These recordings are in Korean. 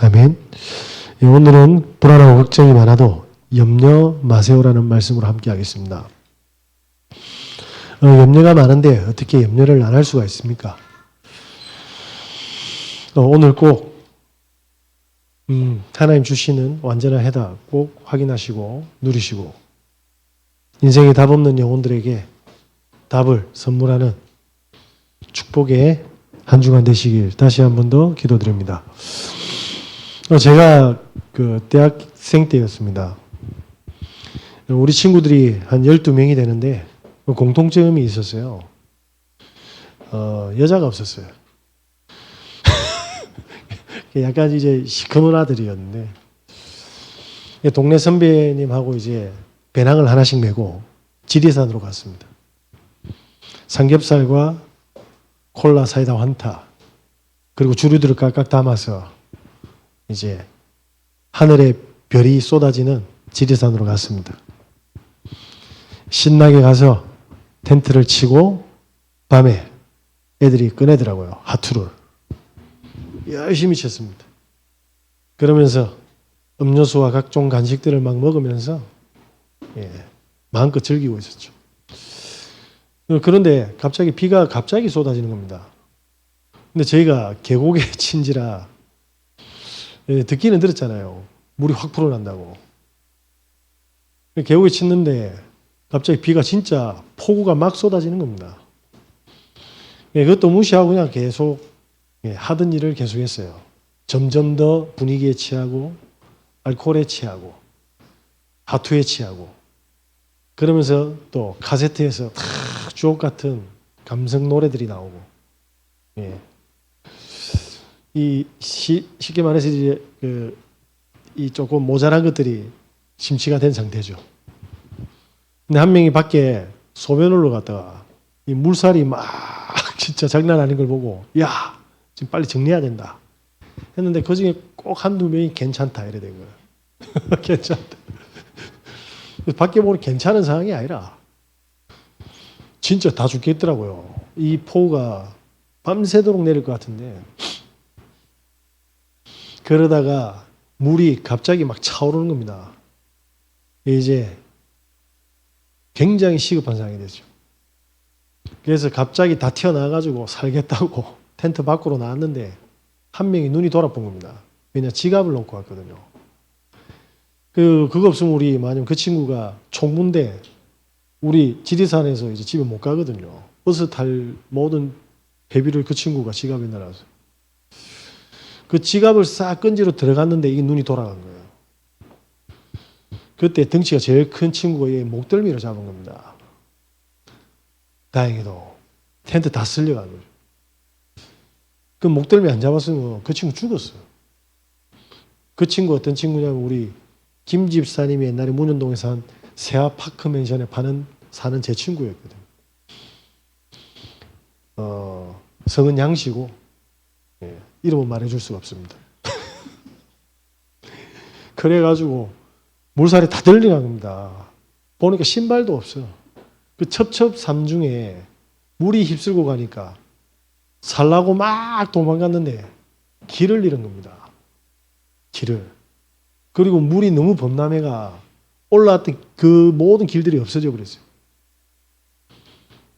아멘. 예, 오늘은 불안하고 걱정이 많아도 염려 마세요라는 말씀으로 함께 하겠습니다. 염려가 많은데 어떻게 염려를 안 할 수가 있습니까? 오늘 꼭 하나님 주시는 완전한 해답 꼭 확인하시고 누리시고 인생에 답 없는 영혼들에게 답을 선물하는 축복의 한 주간 되시길 다시 한 번 더 기도드립니다. 제가 대학생 때였습니다. 우리 친구들이 한 12명이 되는데 공통점이 있었어요. 여자가 없었어요. 약간 이제 시커먼 아들이었는데 동네 선배님하고 이제 배낭을 하나씩 메고 지리산으로 갔습니다. 삼겹살과 콜라, 사이다, 환타 그리고 주류들을 각각 담아서 이제 하늘에 별이 쏟아지는 지리산으로 갔습니다. 신나게 가서 텐트를 치고 밤에 애들이 꺼내더라고요. 하투를. 열심히 쳤습니다. 그러면서 음료수와 각종 간식들을 막 먹으면서 마음껏 즐기고 있었죠. 그런데 갑자기 비가 갑자기 쏟아지는 겁니다. 근데 저희가 계곡에 친지라 듣기는 들었잖아요. 물이 확 불어난다고. 계곡에 쳤는데 갑자기 비가 진짜 폭우가 막 쏟아지는 겁니다. 그것도 무시하고 그냥 계속 하던 일을 계속했어요. 점점 더 분위기에 취하고 알코올에 취하고 하투에 취하고 그러면서 또 카세트에서 주옥 같은 감성 노래들이 나오고 쉽게 말해서 이제 이 조금 모자란 것들이 심취가 된 상태죠. 근데 한 명이 밖에 소변을 갔다가 이 물살이 막 진짜 장난 아닌 걸 보고 야 지금 빨리 정리해야 된다 했는데 그 중에 꼭 한두 명이 괜찮다 이래 된 거예요. 괜찮다. 밖에 보니 괜찮은 상황이 아니라 진짜 다 죽겠더라고요. 이 폭우가 밤새도록 내릴 것 같은데 그러다가 물이 갑자기 막 차오르는 겁니다. 이제 굉장히 시급한 상황이 되죠. 그래서 갑자기 다 튀어나와가지고 살겠다고 텐트 밖으로 나왔는데 한 명이 눈이 돌아본 겁니다. 왜냐 지갑을 놓고 왔거든요. 그거 없으면 우리 만약 그 친구가 총무인데 우리 지리산에서 이제 집에 못 가거든요. 버스 탈 모든 회비를 그 친구가 지갑에 넣어놨어요. 그 지갑을 싹 끈지로 들어갔는데 이게 눈이 돌아간 거예요. 그때 덩치가 제일 큰 친구가 얘 목덜미를 잡은 겁니다. 다행히도 텐트 다 쓸려간 거죠. 그 목덜미 안 잡았으면 그 친구 죽었어요. 그 친구 어떤 친구냐면 우리 김 집사님이 옛날에 문현동에서 한 세아 파크 맨션에 사는 제 친구였거든요. 성은 양씨고 이름은 말해줄 수가 없습니다. 그래가지고 물살이 다 들려간 겁니다. 보니까 신발도 없어. 그 첩첩산중에 물이 휩쓸고 가니까 살라고 막 도망갔는데 길을 잃은 겁니다. 길을. 그리고 물이 너무 범람해가 올라왔던 그 모든 길들이 없어져 버렸어요.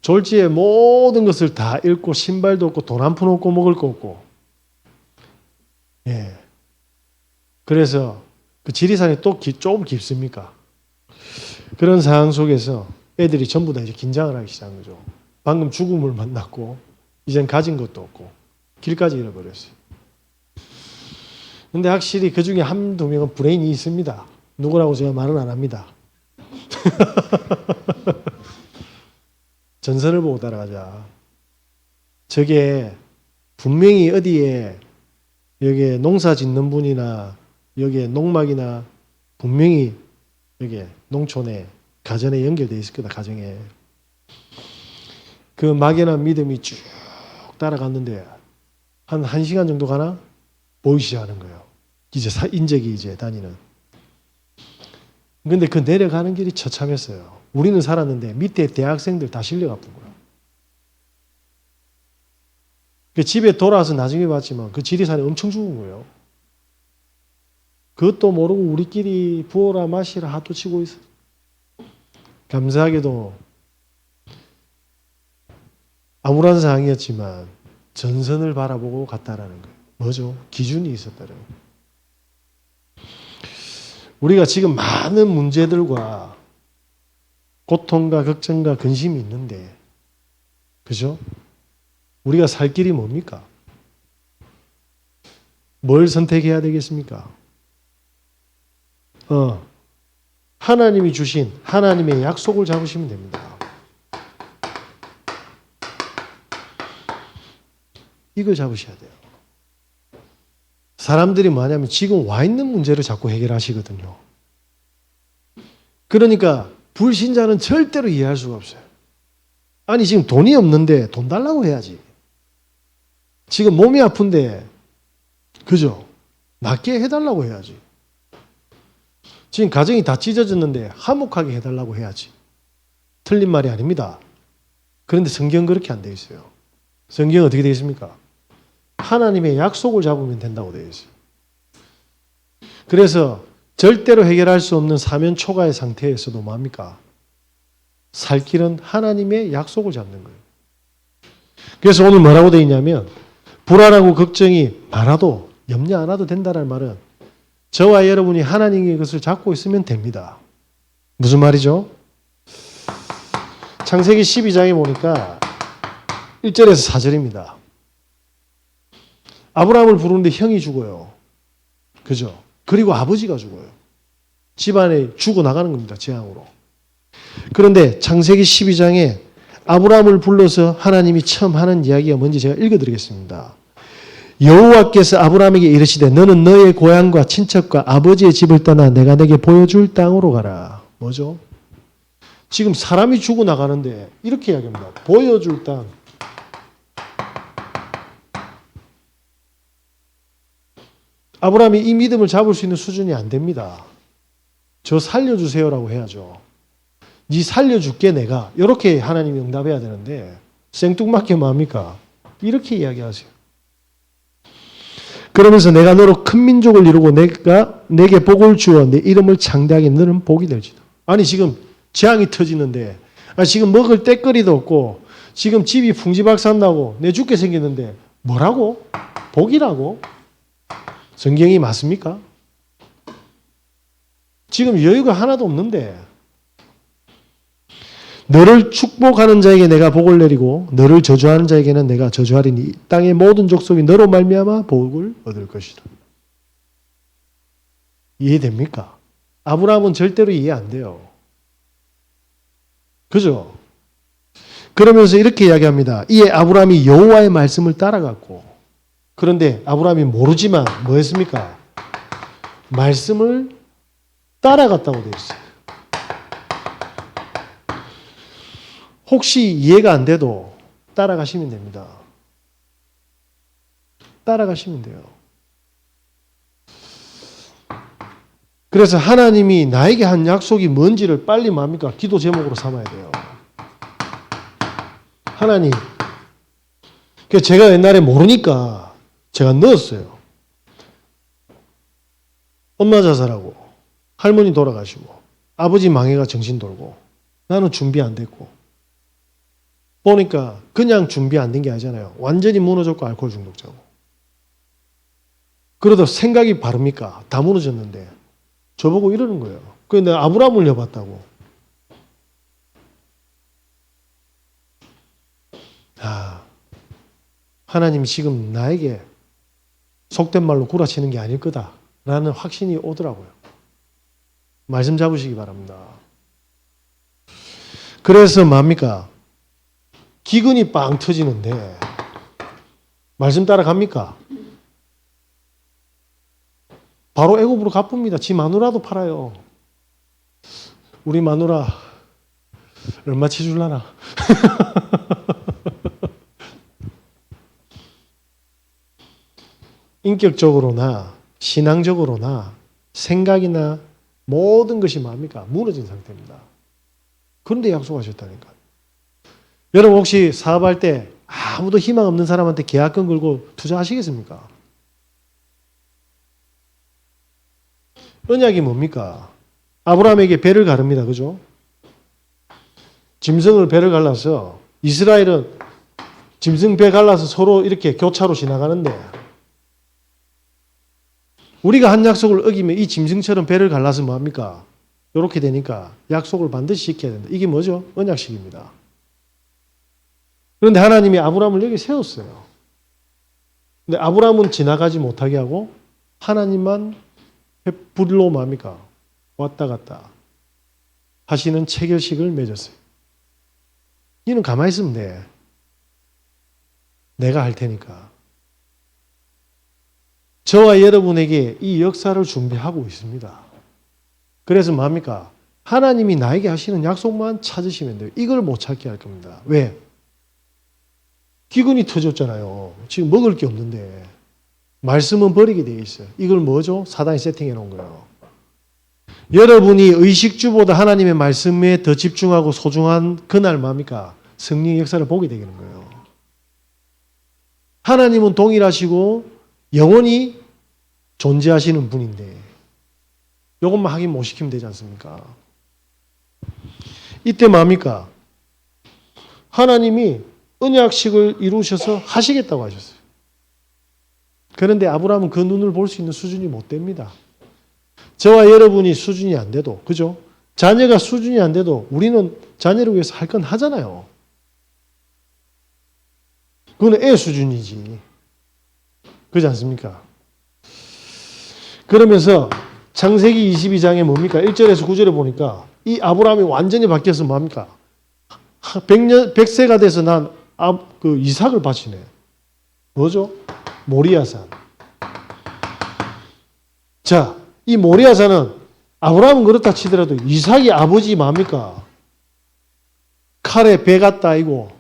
졸지에 모든 것을 다 잃고 신발도 없고 돈 한 푼 없고 먹을 거 없고 그래서 그 지리산이 또 좀 깊습니까? 그런 상황 속에서 애들이 전부 다 이제 긴장을 하기 시작한 거죠. 방금 죽음을 만났고 이젠 가진 것도 없고 길까지 잃어버렸어요. 근데 확실히 그 중에 한두 명은 브레인이 있습니다. 누구라고 제가 말은 안 합니다. 전선을 보고 따라가자. 저게 분명히 어디에 여기에 농사 짓는 분이나 여기에 농막이나 분명히 여기에 농촌에 가정에 연결되어 있을 거다. 가정에. 그 막연한 믿음이 쭉 따라갔는데 한 1시간 정도 가나? 보이기 시작하는 거예요. 이제 인적이 이제 다니는. 근데 그 내려가는 길이 처참했어요. 우리는 살았는데 밑에 대학생들 다 실려가 본 거예요. 그 집에 돌아와서 나중에 봤지만 그 지리산이 엄청 죽은 거예요. 그것도 모르고 우리끼리 부어라 마시라 하도 치고 있어. 감사하게도 암울한 상황이었지만 전선을 바라보고 갔다라는 거예요. 뭐죠? 기준이 있었다는 거예요. 우리가 지금 많은 문제들과 고통과 걱정과 근심이 있는데, 그죠? 우리가 살 길이 뭡니까? 뭘 선택해야 되겠습니까? 하나님이 주신 하나님의 약속을 잡으시면 됩니다. 이걸 잡으셔야 돼요. 사람들이 뭐냐면 지금 와 있는 문제를 자꾸 해결하시거든요. 그러니까 불신자는 절대로 이해할 수가 없어요. 아니 지금 돈이 없는데 돈 달라고 해야지. 지금 몸이 아픈데 그죠? 낫게 해달라고 해야지. 지금 가정이 다 찢어졌는데 화목하게 해달라고 해야지. 틀린 말이 아닙니다. 그런데 성경은 그렇게 안 되어 있어요. 성경은 어떻게 되어 있습니까? 하나님의 약속을 잡으면 된다고 되어 있어요. 그래서 절대로 해결할 수 없는 사면 초과의 상태에서도 뭡니까? 살 길은 하나님의 약속을 잡는 거예요. 그래서 오늘 뭐라고 되어 있냐면 불안하고 걱정이 많아도 염려 안 해도 된다는 말은 저와 여러분이 하나님의 것을 잡고 있으면 됩니다. 무슨 말이죠? 창세기 12장에 보니까 1절에서 4절입니다. 아브라함을 부르는데 형이 죽어요. 그죠? 그리고 아버지가 죽어요. 집안에 죽어나가는 겁니다. 재앙으로. 그런데 창세기 12장에 아브라함을 불러서 하나님이 처음 하는 이야기가 뭔지 제가 읽어드리겠습니다. 여호와께서 아브라함에게 이르시되 너는 너의 고향과 친척과 아버지의 집을 떠나 내가 내게 보여줄 땅으로 가라. 뭐죠? 지금 사람이 죽어나가는데 이렇게 이야기합니다. 보여줄 땅. 아브라함이 이 믿음을 잡을 수 있는 수준이 안 됩니다. 저 살려주세요라고 해야죠. 네 살려줄게 내가. 이렇게 하나님이 응답해야 되는데 생뚱맞게 뭐합니까? 이렇게 이야기하세요. 그러면서 내가 너로 큰 민족을 이루고 내가 내게 복을 주어 내 이름을 창대하게 너는 복이 될지다. 아니 지금 재앙이 터지는데 지금 먹을 때거리도 없고 지금 집이 풍지박산나고 내 죽게 생겼는데 뭐라고? 복이라고? 성경이 맞습니까? 지금 여유가 하나도 없는데 너를 축복하는 자에게 내가 복을 내리고 너를 저주하는 자에게는 내가 저주하리니 이 땅의 모든 족속이 너로 말미암아 복을 얻을 것이다. 이해됩니까? 아브라함은 절대로 이해 안 돼요. 그죠? 그러면서 이렇게 이야기합니다. 이에 아브라함이 여호와의 말씀을 따라갔고 그런데 아브라함이 모르지만 뭐 했습니까? 말씀을 따라갔다고 되어 있어요. 혹시 이해가 안 돼도 따라가시면 됩니다. 따라가시면 돼요. 그래서 하나님이 나에게 한 약속이 뭔지를 빨리 뭡니까? 기도 제목으로 삼아야 돼요. 하나님. 그래서 제가 옛날에 모르니까 제가 넣었어요. 엄마 자살하고 할머니 돌아가시고 아버지 망해가 정신 돌고 나는 준비 안 됐고 보니까 그냥 준비 안 된 게 아니잖아요. 완전히 무너졌고 알코올 중독자고. 그래도 생각이 바릅니까? 다 무너졌는데 저보고 이러는 거예요. 그래서 내가 아브라함을 여봤다고. 하나님이 지금 나에게 속된 말로 구라치는 게 아닐 거다라는 확신이 오더라고요. 말씀 잡으시기 바랍니다. 그래서 뭡니까? 기근이 빵 터지는데 말씀 따라갑니까? 바로 애굽으로 갚습니다. 지 마누라도 팔아요. 우리 마누라 얼마 치줄라나? 인격적으로나 신앙적으로나 생각이나 모든 것이 뭡니까? 무너진 상태입니다. 그런데 약속하셨다니까. 여러분 혹시 사업할 때 아무도 희망 없는 사람한테 계약금 걸고 투자하시겠습니까? 언약이 뭡니까? 아브라함에게 배를 가릅니다. 그죠? 짐승을 배를 갈라서 이스라엘은 짐승 배 갈라서 서로 이렇게 교차로 지나가는데 우리가 한 약속을 어기면 이 짐승처럼 배를 갈라서 뭐합니까? 이렇게 되니까 약속을 반드시 지켜야 된다. 이게 뭐죠? 언약식입니다. 그런데 하나님이 아브라함을 여기 세웠어요. 근데 아브라함은 지나가지 못하게 하고 하나님만 불로 뭐합니까? 왔다 갔다 하시는 체결식을 맺었어요. 이는 가만히 있으면 돼. 내가 할 테니까. 저와 여러분에게 이 역사를 준비하고 있습니다. 그래서 뭐합니까? 하나님이 나에게 하시는 약속만 찾으시면 돼요. 이걸 못 찾게 할 겁니다. 왜? 기근이 터졌잖아요. 지금 먹을 게 없는데 말씀은 버리게 돼 있어요. 이걸 뭐죠? 사단이 세팅해 놓은 거예요. 여러분이 의식주보다 하나님의 말씀에 더 집중하고 소중한 그날 뭡니까? 성령의 역사를 보게 되는 거예요. 하나님은 동일하시고 영원히 존재하시는 분인데 이것만 확인 못 시키면 되지 않습니까? 이때 뭡니까? 하나님이 언약식을 이루셔서 하시겠다고 하셨어요. 그런데 아브라함은 그 눈을 볼 수 있는 수준이 못 됩니다. 저와 여러분이 수준이 안 돼도, 그죠? 자녀가 수준이 안 돼도 우리는 자녀를 위해서 할 건 하잖아요. 그건 애 수준이지. 그렇지 않습니까? 그러면서 창세기 22장에 뭡니까? 1절에서 9절에 보니까 이 아브라함이 완전히 바뀌어서 뭡니까? 100세가 돼서 난 이삭을 바치네. 뭐죠? 모리아산. 자, 이 모리아산은 아브라함은 그렇다 치더라도 이삭이 아버지 뭡니까? 칼에 배 같다 이고.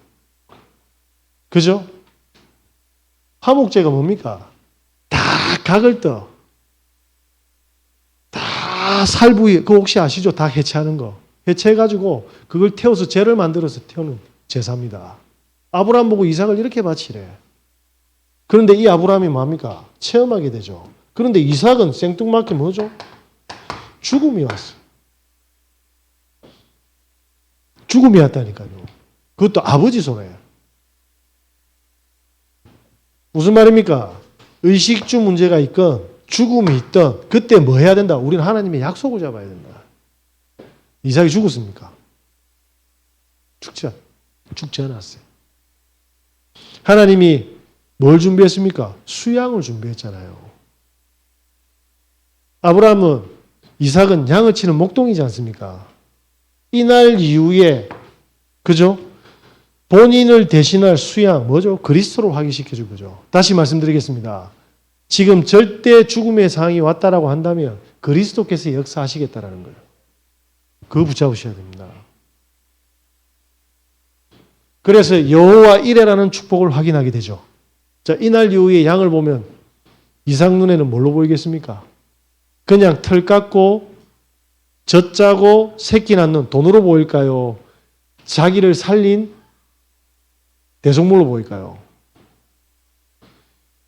그죠? 화목제가 뭡니까? 다 각을 떠. 다 살부위, 그거 혹시 아시죠? 다 해체하는 거. 해체해가지고 그걸 태워서 제를 만들어서 태우는 제사입니다. 아브라함 보고 이삭을 이렇게 바치래. 그런데 이 아브라함이 뭡니까? 체험하게 되죠. 그런데 이삭은 생뚱맞게 뭐죠? 죽음이 왔어. 죽음이 왔다니까요. 그것도 아버지 손에. 무슨 말입니까? 의식주 문제가 있건 죽음이 있던 그때 뭐 해야 된다? 우리는 하나님의 약속을 잡아야 된다. 이삭이 죽었습니까? 죽지 않았어요. 하나님이 뭘 준비했습니까? 수양을 준비했잖아요. 아브라함은 이삭은 양을 치는 목동이지 않습니까? 이날 이후에 그죠? 본인을 대신할 수양 뭐죠? 그리스도로 확인시켜줄 거죠. 다시 말씀드리겠습니다. 지금 절대 죽음의 상황이 왔다라고 한다면 그리스도께서 역사하시겠다라는 거예요. 그거 붙잡으셔야 됩니다. 그래서 여호와 이레라는 축복을 확인하게 되죠. 자, 이날 이후에 양을 보면 이삭 눈에는 뭘로 보이겠습니까? 그냥 털 깎고 젖 짜고 새끼 낳는 돈으로 보일까요? 자기를 살린 대속물로 보일까요?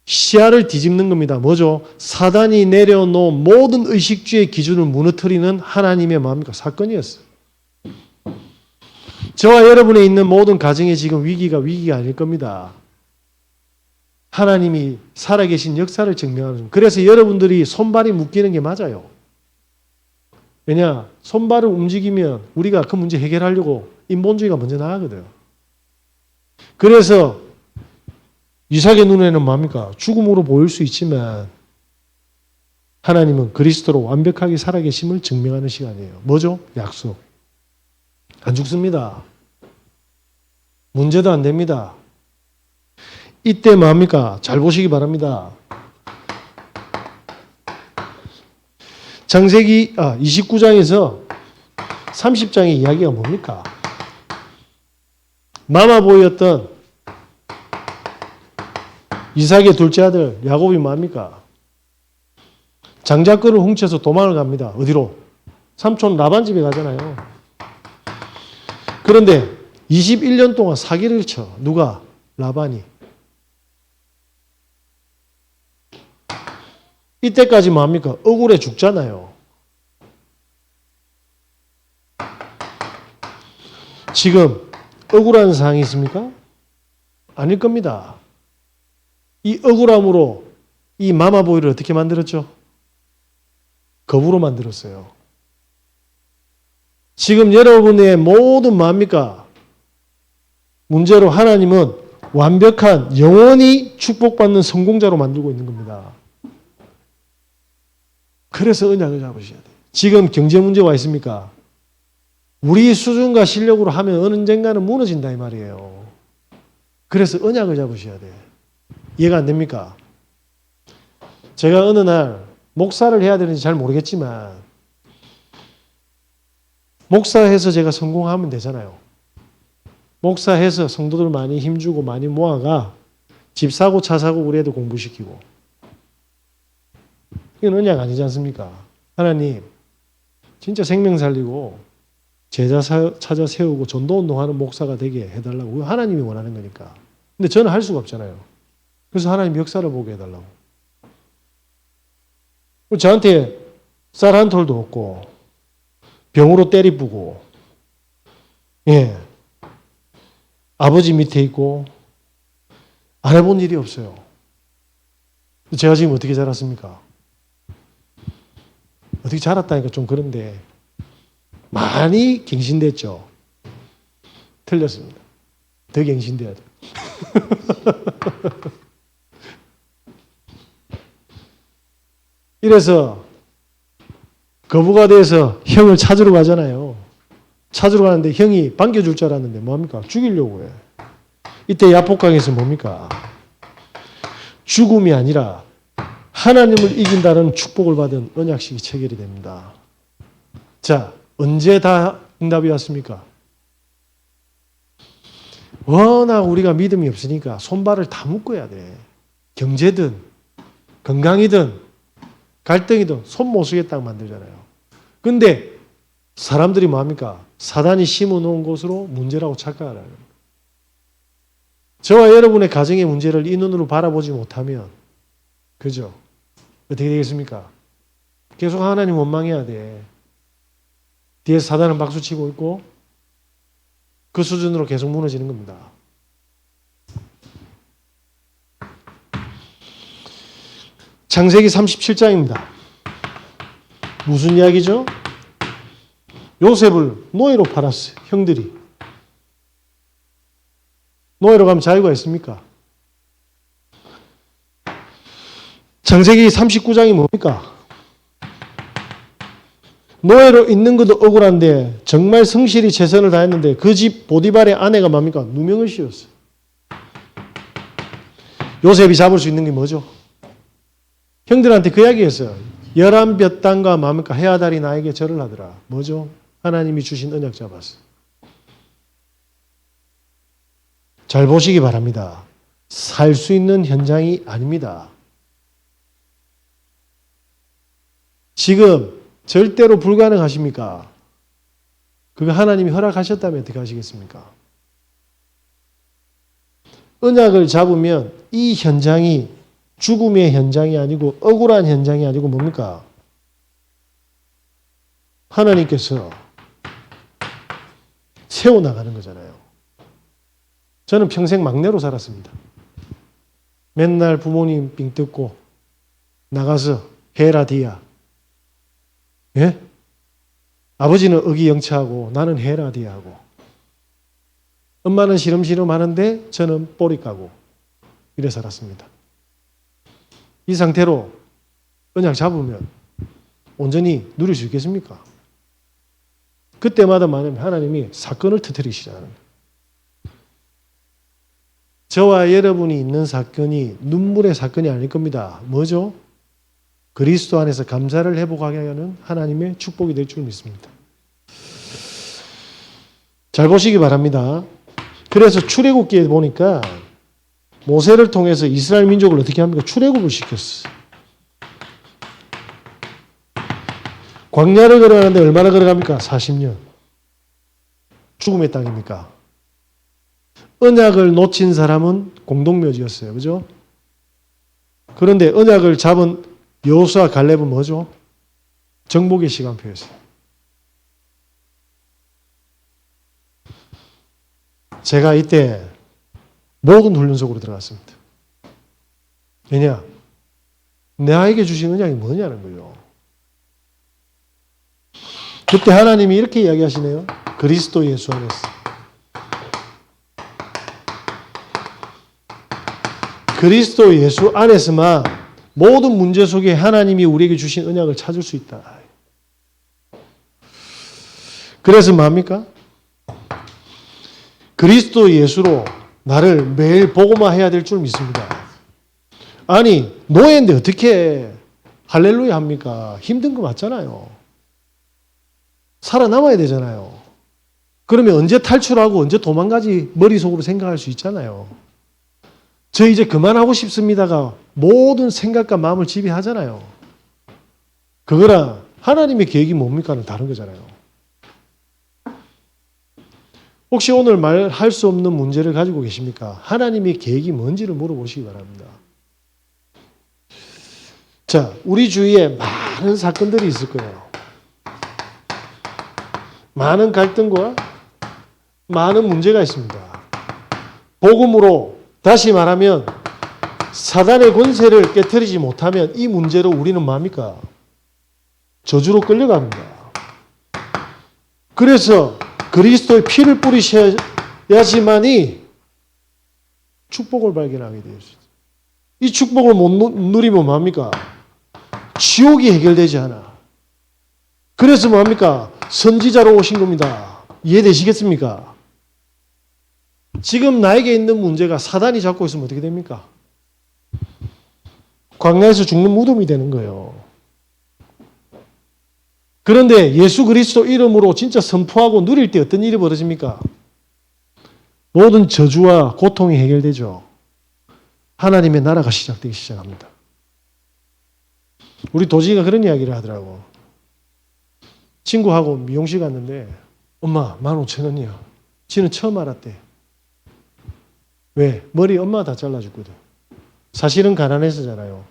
시야를 뒤집는 겁니다. 뭐죠? 사단이 내려놓은 모든 의식주의 기준을 무너뜨리는 하나님의 뭡니까? 사건이었어요. 저와 여러분의 있는 모든 가정의 지금 위기가 아닐 겁니다. 하나님이 살아계신 역사를 증명하는. 그래서 여러분들이 손발이 묶이는 게 맞아요. 왜냐? 손발을 움직이면 우리가 그 문제 해결하려고 인본주의가 먼저 나가거든요. 그래서 이삭의 눈에는 뭡니까? 죽음으로 보일 수 있지만 하나님은 그리스도로 완벽하게 살아계심을 증명하는 시간이에요. 뭐죠? 약속. 안 죽습니다. 문제도 안 됩니다. 이때 뭡니까? 잘 보시기 바랍니다. 창세기 29장에서 30장의 이야기가 뭡니까? 마마보이였던 이삭의 둘째 아들 야곱이 뭡니까? 장자권을 훔쳐서 도망을 갑니다. 어디로? 삼촌 라반 집에 가잖아요. 그런데 21년 동안 사기를 쳐. 누가? 라반이. 이때까지 뭡니까? 억울해 죽잖아요. 지금 억울한 사항이 있습니까? 아닐 겁니다. 이 억울함으로 이 마마보이를 어떻게 만들었죠? 겁으로 만들었어요. 지금 여러분의 모든 뭡니까? 문제로 하나님은 완벽한 영원히 축복받는 성공자로 만들고 있는 겁니다. 그래서 언약을 잡으셔야 돼요. 지금 경제 문제 와 있습니까? 우리 수준과 실력으로 하면 언젠가는 무너진다 이 말이에요. 그래서 언약을 잡으셔야 돼요. 이해가 안 됩니까? 제가 어느 날 목사를 해야 되는지 잘 모르겠지만 목사해서 제가 성공하면 되잖아요. 목사해서 성도들 많이 힘주고 많이 모아가 집 사고 차 사고 우리 애들 공부시키고 이건 언약 아니지 않습니까? 하나님 진짜 생명 살리고 제자 찾아 세우고 전도운동하는 목사가 되게 해달라고 하나님이 원하는 거니까. 근데 저는 할 수가 없잖아요. 그래서 하나님 역사를 보게 해달라고. 저한테 쌀 한 톨도 없고 병으로 때리쁘고 예 아버지 밑에 있고 안 해본 일이 없어요. 제가 지금 어떻게 자랐습니까? 어떻게 자랐다니까 좀 그런데 많이 갱신됐죠. 틀렸습니다. 더 갱신돼야 돼. 이래서 거부가 돼서 형을 찾으러 가잖아요. 찾으러 가는데 형이 반겨줄 줄 알았는데 뭐합니까? 죽이려고 해. 이때 야복강에서 뭡니까? 죽음이 아니라 하나님을 이긴다는 축복을 받은 언약식이 체결이 됩니다. 자, 언제 다 응답이 왔습니까? 워낙 우리가 믿음이 없으니까 손발을 다 묶어야 돼. 경제든 건강이든 갈등이든 손 못 쓰겠다고 만들잖아요. 근데 사람들이 뭐합니까? 사단이 심어놓은 곳으로 문제라고 착각하라는 거예요. 저와 여러분의 가정의 문제를 이 눈으로 바라보지 못하면 그죠? 어떻게 되겠습니까? 계속 하나님 원망해야 돼. 뒤에서 사단은 박수치고 있고 그 수준으로 계속 무너지는 겁니다. 창세기 37장입니다. 무슨 이야기죠? 요셉을 노예로 팔았어요. 형들이. 노예로 가면 자유가 있습니까? 창세기 39장이 뭡니까? 노예로 있는 것도 억울한데 정말 성실히 최선을 다했는데 그 집 보디발의 아내가 뭡니까? 누명을 씌웠어요. 요셉이 잡을 수 있는 게 뭐죠? 형들한테 그 이야기했어요. 11볕땅과 뭡니까? 해아달이 나에게 절을 하더라. 뭐죠? 하나님이 주신 언약 잡았어. 잘 보시기 바랍니다. 살 수 있는 현장이 아닙니다. 지금 절대로 불가능하십니까? 그거 하나님이 허락하셨다면 어떻게 하시겠습니까? 언약을 잡으면 이 현장이 죽음의 현장이 아니고 억울한 현장이 아니고 뭡니까? 하나님께서 세워나가는 거잖아요. 저는 평생 막내로 살았습니다. 맨날 부모님 빙 뜯고 나가서 해라 디야. 예? 아버지는 의기영차하고 나는 해라 디야 하고 엄마는 시름시름 하는데 저는 꼬리 까고 이래 살았습니다. 이 상태로 언약 잡으면 온전히 누릴 수 있겠습니까? 그때마다 하나님이 사건을 터뜨리시잖아요. 저와 여러분이 있는 사건이 눈물의 사건이 아닐 겁니다. 뭐죠? 그리스도 안에서 감사를 회복하게 하는 하나님의 축복이 될 줄 믿습니다. 잘 보시기 바랍니다. 그래서 출애굽기에 보니까 모세를 통해서 이스라엘 민족을 어떻게 합니까? 출애굽을 시켰어요. 광야를 걸어가는데 얼마나 걸어갑니까? 40년. 죽음의 땅입니까? 언약을 놓친 사람은 공동묘지였어요. 그죠? 그런데 언약을 잡은 여호수아 갈렙은 뭐죠? 정복의 시간표였어요. 제가 이때 모든 훈련 속으로 들어갔습니다. 왜냐? 나에게 주신 은약이 뭐냐는 거예요. 그때 하나님이 이렇게 이야기하시네요. 그리스도 예수 안에서. 그리스도 예수 안에서만 모든 문제 속에 하나님이 우리에게 주신 은약을 찾을 수 있다. 그래서 뭡니까? 그리스도 예수로 나를 매일 보고만 해야 될 줄 믿습니다. 아니, 노예인데 어떻게 할렐루야 합니까? 힘든 거 맞잖아요. 살아남아야 되잖아요. 그러면 언제 탈출하고 언제 도망가지 머릿속으로 생각할 수 있잖아요. 저 이제 그만하고 싶습니다가 모든 생각과 마음을 지배하잖아요. 그거랑 하나님의 계획이 뭡니까는 다른 거잖아요. 혹시 오늘 말할 수 없는 문제를 가지고 계십니까? 하나님의 계획이 뭔지를 물어보시기 바랍니다. 자, 우리 주위에 많은 사건들이 있을 거예요. 많은 갈등과 많은 문제가 있습니다. 복음으로 다시 말하면 사단의 권세를 깨트리지 못하면 이 문제로 우리는 뭡니까? 저주로 끌려갑니다. 그래서 그리스도의 피를 뿌리셔야지만이 축복을 발견하게 되어 있습니다. 이 축복을 못 누리면 뭡니까? 지옥이 해결되지 않아. 그래서 뭡니까? 선지자로 오신 겁니다. 이해되시겠습니까? 지금 나에게 있는 문제가 사단이 잡고 있으면 어떻게 됩니까? 광야에서 죽는 무덤이 되는 거예요. 그런데 예수 그리스도 이름으로 진짜 선포하고 누릴 때 어떤 일이 벌어집니까? 모든 저주와 고통이 해결되죠. 하나님의 나라가 시작되기 시작합니다. 우리 도지가 그런 이야기를 하더라고. 친구하고 미용실 갔는데 엄마 15,000원이야. 지는 처음 알았대. 왜? 머리 엄마가 다 잘라줬거든. 사실은 가난해서잖아요.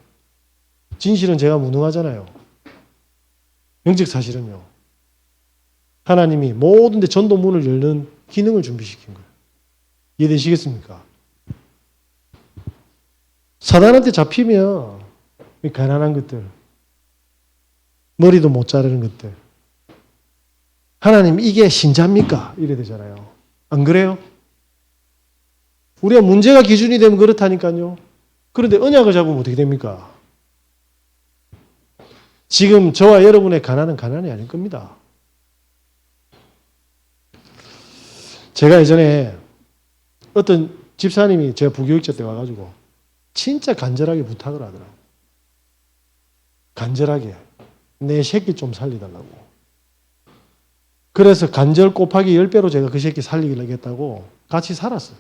진실은 제가 무능하잖아요. 영적 사실은요. 하나님이 모든 데 전도문을 열는 기능을 준비시킨 거예요. 이해되시겠습니까? 사단한테 잡히면 가난한 것들, 머리도 못 자르는 것들, 하나님 이게 신자입니까? 이래 되잖아요. 안 그래요? 우리가 문제가 기준이 되면 그렇다니까요. 그런데 언약을 잡으면 어떻게 됩니까? 지금 저와 여러분의 가난은 가난이 아닐 겁니다. 제가 예전에 어떤 집사님이 제가 부교육자 때 와가지고 진짜 간절하게 부탁을 하더라고요. 간절하게. 내 새끼 좀 살리달라고. 그래서 간절 곱하기 10배로 제가 그 새끼 살리겠다고 같이 살았어요.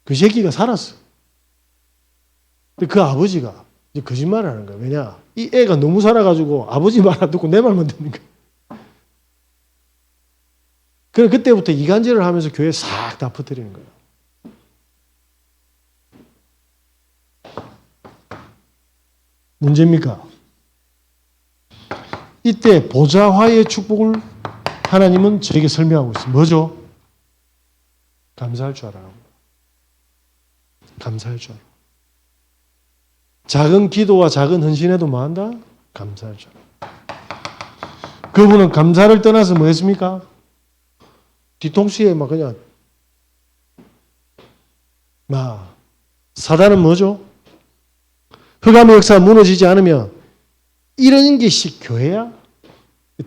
그 새끼가 살았어. 근데 그 아버지가 이제 거짓말을 하는 거야. 왜냐? 이 애가 너무 살아가지고 아버지 말 안 듣고 내 말만 듣는 거야. 그래 그때부터 이간질을 하면서 교회 싹 다 퍼뜨리는 거예요. 문제입니까? 이때 보좌화의 축복을 하나님은 저에게 설명하고 있어요. 뭐죠? 감사할 줄 알아라. 감사할 줄 알아. 작은 기도와 작은 헌신에도 뭐 한다? 감사할 줄 알아. 그분은 감사를 떠나서 뭐 했습니까? 뒤통수에 막 그냥 사단은 뭐죠? 흑암의 역사가 무너지지 않으면 이런 것이 교회야?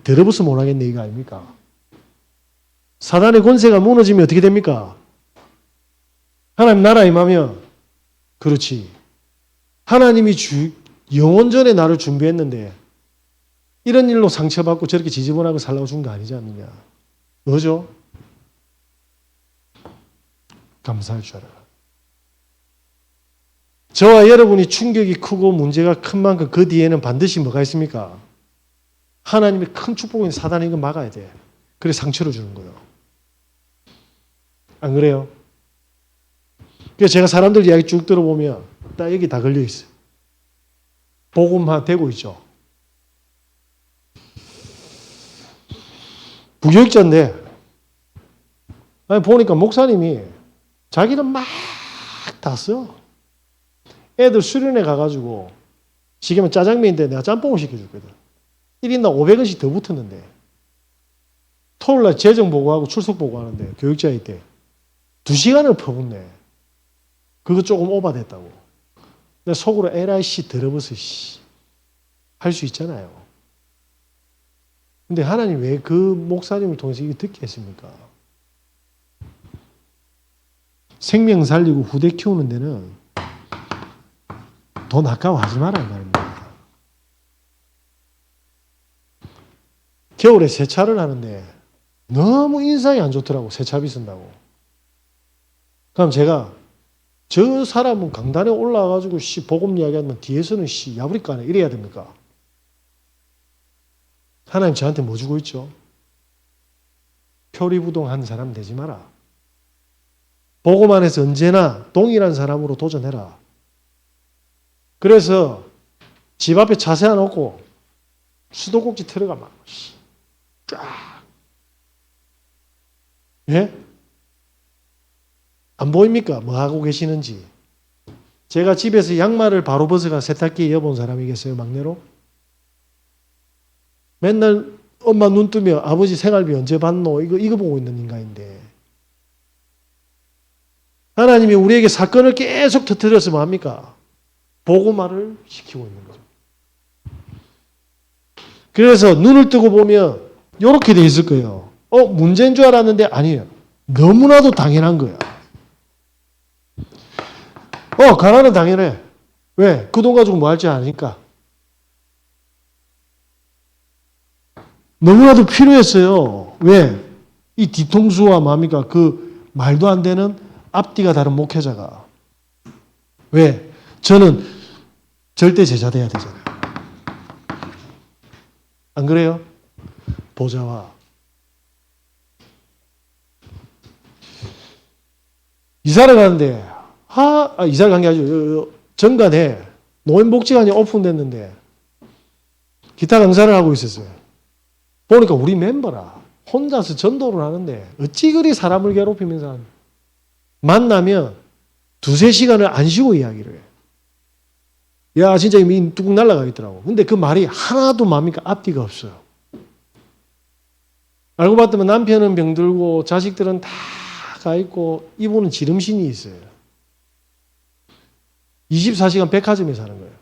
들어보서 못하겠네 이거 아닙니까? 사단의 권세가 무너지면 어떻게 됩니까? 하나님 나라 임하면 그렇지. 하나님이 영원전에 나를 준비했는데 이런 일로 상처받고 저렇게 지저분하고 살라고 준 거 아니지 않느냐. 뭐죠? 감사할 줄 알아라. 저와 여러분이 충격이 크고 문제가 큰 만큼 그 뒤에는 반드시 뭐가 있습니까? 하나님의 큰 축복인 사단이 이거 막아야 돼. 그래 상처를 주는 거예요. 안 그래요? 그래서 제가 사람들 이야기 쭉 들어보면 딱 여기 다 걸려 있어요. 복음화 되고 있죠. 부교육자인데 아니, 보니까 목사님이 자기는 막 다 써. 애들 수련회 가가지고 지금은 짜장면인데 내가 짬뽕을 시켜줬거든. 1인당 500원씩 더 붙었는데 토요일날 재정 보고하고 출석 보고하는데 교육자회 때 2시간을 퍼붓네. 그거 조금 오바됐다고. 근데 속으로 LIC 더러워서 할 수 있잖아요. 근데 하나님 왜 그 목사님을 통해서 이거 듣게 했습니까? 생명 살리고 후대 키우는 데는 돈 아까워하지 마라 이 말입니다. 겨울에 세차를 하는데 너무 인상이 안 좋더라고. 세차비 쓴다고. 그럼 제가 저 사람은 강단에 올라와가지고 복음 이야기하면 뒤에서는 야부리까네 이래야 됩니까? 하나님 저한테 뭐 주고 있죠? 표리부동한 사람 되지 마라. 복음 안에서 언제나 동일한 사람으로 도전해라. 그래서 집 앞에 차 세워놓고 수도꼭지 틀어가면 쫙. 예? 안 보입니까? 뭐 하고 계시는지. 제가 집에서 양말을 바로 벗어가 세탁기에 여본 사람이겠어요, 막내로? 맨날 엄마 눈 뜨며 아버지 생활비 언제 받노? 이거 보고 있는 인간인데. 하나님이 우리에게 사건을 계속 터뜨려서 뭐 합니까? 보고말을 시키고 있는 거죠. 그래서 눈을 뜨고 보면 이렇게 돼 있을 거예요. 문제인 줄 알았는데 아니에요. 너무나도 당연한 거야. 가난은 당연해. 왜? 그 돈 가지고 뭐 할지 아니까. 너무나도 필요했어요. 왜? 이 뒤통수와 뭡니까? 그 말도 안 되는 앞뒤가 다른 목회자가. 왜? 저는 절대 제자 돼야 되잖아요. 안 그래요? 보좌와. 이사를 가는데, 이사를 간 게 아니죠. 정관에 노인복지관이 오픈됐는데 기타 강사를 하고 있었어요. 보니까 우리 멤버라. 혼자서 전도를 하는데 어찌 그리 사람을 괴롭히면서 만나면 2-3시간을 안 쉬고 이야기를 해. 야, 진짜 이미 뚝 날아가겠더라고. 근데 그 말이 하나도 뭡니까? 앞뒤가 없어요. 알고 봤더니 남편은 병들고 자식들은 다 가 있고 이분은 지름신이 있어요. 24시간 백화점에 사는 거예요.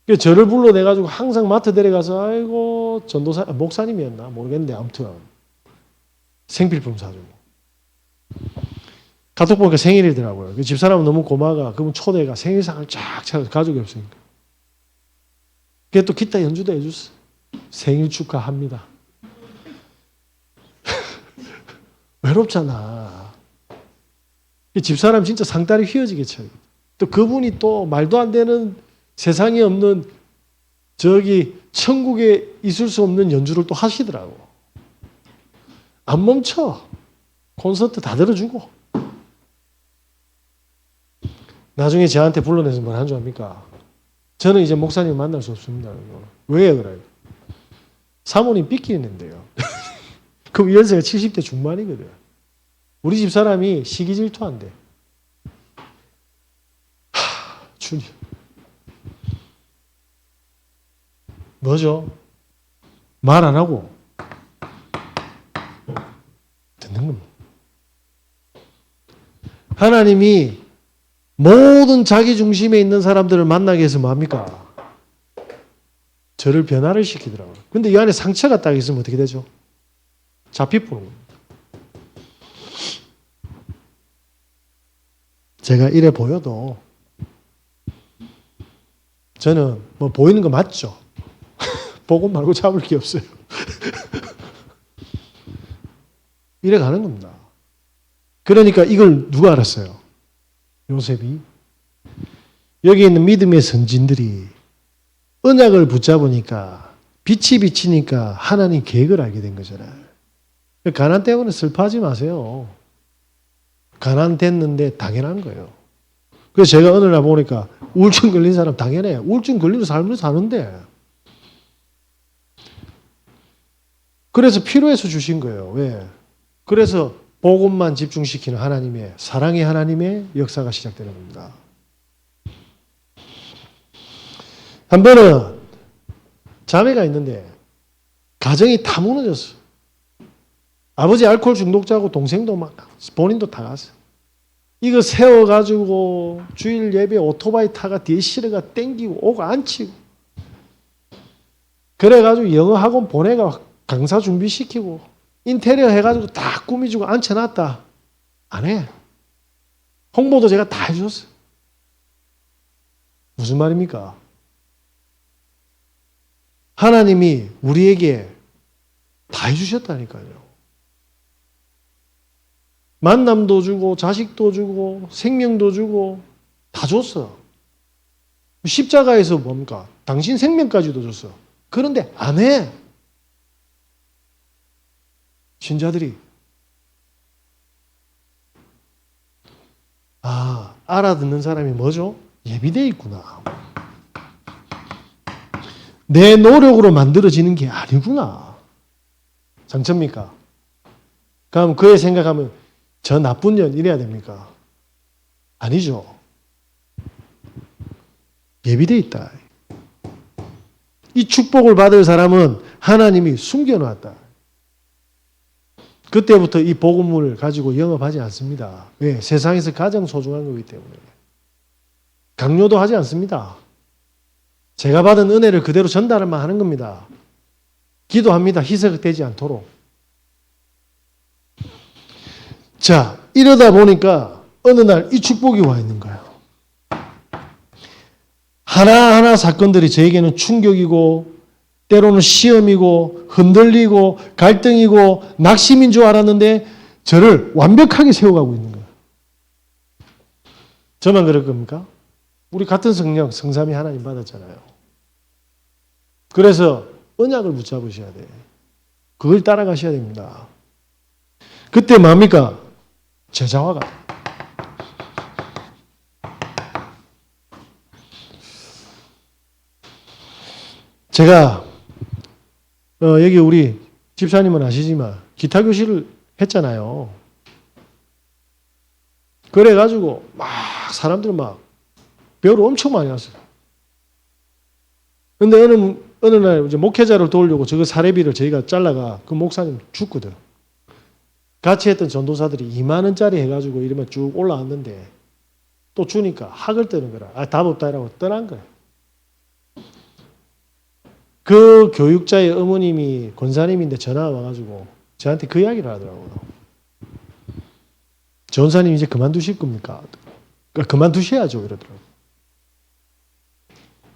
그래서 저를 불러내가지고 항상 마트 데려가서 아이고 전도사 목사님이었나 모르겠는데 아무튼 생필품 사주고. 카톡 보니까 생일이더라고요. 그 집사람은 너무 고마가 그분 초대가 생일상을 쫙 차려서 가족이 없으니까. 그게 또 기타 연주도 해줬어. 생일 축하합니다. 외롭잖아. 집사람 진짜 상다리 휘어지게 쳐요. 또 그분이 또 말도 안 되는 세상에 없는 저기 천국에 있을 수 없는 연주를 또 하시더라고. 안 멈춰. 콘서트 다 들어주고. 나중에 저한테 불러내서 뭘 한 줄 압니까? 저는 이제 목사님 만날 수 없습니다. 왜 그래요? 사모님 삐끼는데요. 그럼 연세가 70대 중반이거든. 우리 집 사람이 시기 질투한대. 주님. 뭐죠? 말 안 하고 듣는 겁니다. 하나님이 모든 자기 중심에 있는 사람들을 만나게 해서 뭡니까? 저를 변화를 시키더라고요. 근데 이 안에 상처가 딱 있으면 어떻게 되죠? 잡히보는 겁니다. 제가 이래 보여도 저는 뭐 보이는 거 맞죠? 보고 말고 잡을 게 없어요. 이래 가는 겁니다. 그러니까 이걸 누가 알았어요? 요셉이. 여기 있는 믿음의 선진들이 언약을 붙잡으니까 빛이 비치니까 하나님 계획을 알게 된 거잖아요. 가난 때문에 슬퍼하지 마세요. 가난 됐는데 당연한 거예요. 그래서 제가 어느 날 보니까 우울증 걸린 사람 당연해. 우울증 걸리는 삶을 사는데. 그래서 필요해서 주신 거예요. 왜? 그래서 복음만 집중시키는 하나님의, 사랑의 하나님의 역사가 시작되는 겁니다. 한 번은 자매가 있는데 가정이 다 무너졌어. 아버지 알코올 중독자고 동생도 막 본인도 다 갔어. 이거 세워가지고 주일 예배 오토바이 타가 뒤에 실어가 땡기고 오고 앉히고 그래가지고 영어 학원 보내가 강사 준비시키고 인테리어 해가지고 다 꾸미주고 앉혀놨다. 안 해. 홍보도 제가 다 해줬어요. 무슨 말입니까? 하나님이 우리에게 다 해주셨다니까요. 만남도 주고 자식도 주고 생명도 주고 다 줬어. 십자가에서 뭡니까? 당신 생명까지도 줬어. 그런데 안 해. 신자들이 알아듣는 사람이 뭐죠? 예비되어 있구나. 내 노력으로 만들어지는 게 아니구나. 상처입니까? 그럼 그의 생각하면 저 나쁜 년 이래야 됩니까? 아니죠. 예비되어 있다. 이 축복을 받을 사람은 하나님이 숨겨놨다. 그때부터 이 복음을 가지고 영업하지 않습니다. 왜? 세상에서 가장 소중한 거기 때문에. 강요도 하지 않습니다. 제가 받은 은혜를 그대로 전달만 하는 겁니다. 기도합니다. 희석되지 않도록. 자, 이러다 보니까 어느 날 이 축복이 와 있는 거예요. 하나하나 사건들이 저에게는 충격이고 때로는 시험이고 흔들리고 갈등이고 낙심인 줄 알았는데 저를 완벽하게 세워가고 있는 거예요. 저만 그럴 겁니까? 우리 같은 성령, 성삼위 하나님 받았잖아요. 그래서 언약을 붙잡으셔야 돼. 그걸 따라가셔야 됩니다. 그때 뭡니까? 제자화가. 제가 여기 우리 집사님은 아시지만 기타 교실을 했잖아요. 그래가지고 막 사람들 막 배우러 엄청 많이 왔어요. 근데 어느 날 이제 목회자를 도우려고 저거 사례비를 저희가 잘라가 그 목사님 줬거든. 같이 했던 전도사들이 2만 원짜리 해가지고 이러면 쭉 올라왔는데 또 주니까 학을 뜨는 거라. 답 없다 이라고 떠난 거예요. 그 교육자의 어머님이 권사님인데 전화가 와가지고 저한테 그 이야기를 하더라고요. 전사님 이제 그만두실 겁니까? 그러니까 그만두셔야죠 이러더라고요.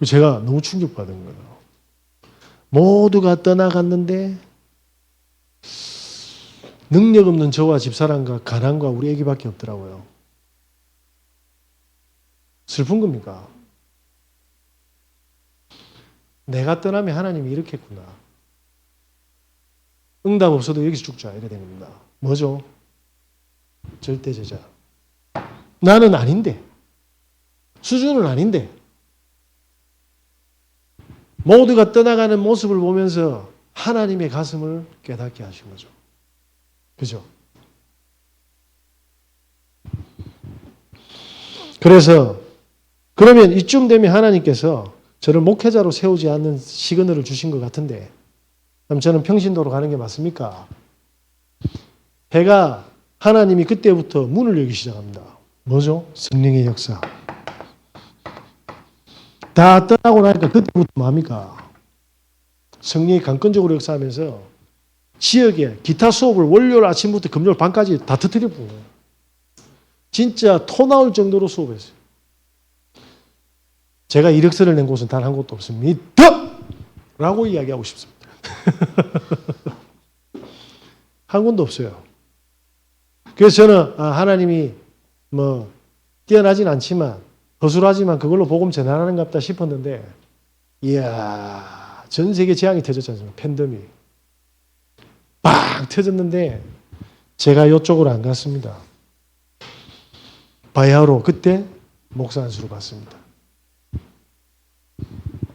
제가 너무 충격받은 거예요. 모두가 떠나갔는데 능력 없는 저와 집사람과 가난과 우리 애기밖에 없더라고요. 슬픈 겁니까? 내가 떠나면 하나님이 이렇게 했구나. 응답 없어도 여기서 죽자 이래 된 겁니다. 뭐죠? 절대 제자. 나는 아닌데. 수준은 아닌데. 모두가 떠나가는 모습을 보면서 하나님의 가슴을 깨닫게 하신 거죠. 그죠? 그래서 그러면 이쯤 되면 하나님께서 저를 목회자로 세우지 않는 시그널을 주신 것 같은데 그럼 저는 평신도로 가는 게 맞습니까? 해가 하나님이 그때부터 문을 열기 시작합니다. 뭐죠? 성령의 역사. 다 떠나고 나니까 그때부터 뭡니까? 성령이 강권적으로 역사하면서 지역에 기타 수업을 월요일 아침부터 금요일 밤까지 다 터뜨려 부은 거예요. 진짜 토 나올 정도로 수업했어요. 제가 이력서를 낸 곳은 단 한 곳도 없습니다. 라고 이야기하고 싶습니다. 한 군도 없어요. 그래서 저는 하나님이 뭐 뛰어나진 않지만 허술하지만 그걸로 복음 전하는가 보다 싶었는데 이야 전 세계 재앙이 터졌지 않습니까? 팬데믹. 빵 터졌는데 제가 이쪽으로 안 갔습니다. 바야흐로 그때 목사 안수를 받습니다.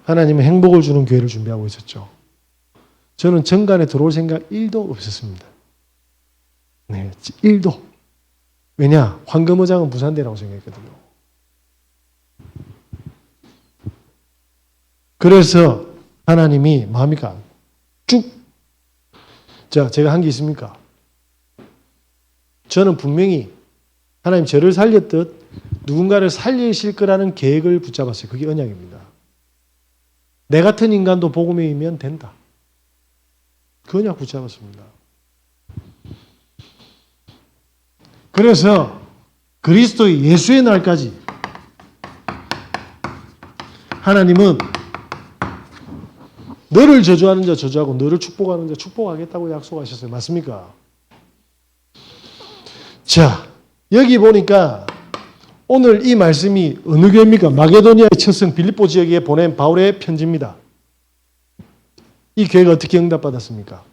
하나님은 행복을 주는 교회를 준비하고 있었죠. 저는 정관에 들어올 생각 1도 없었습니다. 네, 1도. 왜냐? 황금어장은 부산대라고 생각했거든요. 그래서 하나님이 뭐합니까? 쭉. 자, 제가 한 게 있습니까? 저는 분명히 하나님 저를 살렸듯 누군가를 살리실 거라는 계획을 붙잡았어요. 그게 언약입니다. 내 같은 인간도 복음이면 된다. 그 언약 붙잡았습니다. 그래서 그리스도의 예수의 날까지 하나님은 너를 저주하는 자 저주하고 너를 축복하는 자 축복하겠다고 약속하셨어요. 맞습니까? 자, 여기 보니까 오늘 이 말씀이 어느 교회입니까? 마게도니아의 첫성 빌립보 지역에 보낸 바울의 편지입니다. 이 교회가 어떻게 응답받았습니까?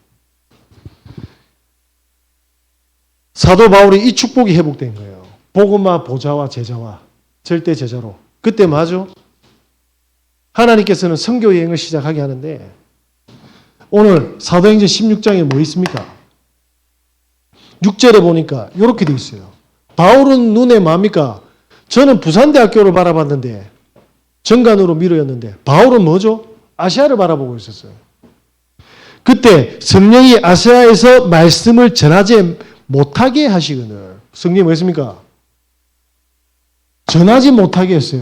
사도 바울이 이 축복이 회복된 거예요. 복음화 보좌와 제자와 절대 제자로. 그때 맞아? 하나님께서는 선교 여행을 시작하게 하는데 오늘 사도행전 16장에 뭐 있습니까? 6절에 보니까 이렇게 돼 있어요. 바울은 눈에 뭡니까? 저는 부산대학교를 바라봤는데 정관으로 미루었는데 바울은 뭐죠? 아시아를 바라보고 있었어요. 그때 성령이 아시아에서 말씀을 전하지 못하게 하시거늘. 성령이 뭐 했습니까? 전하지 못하게 했어요.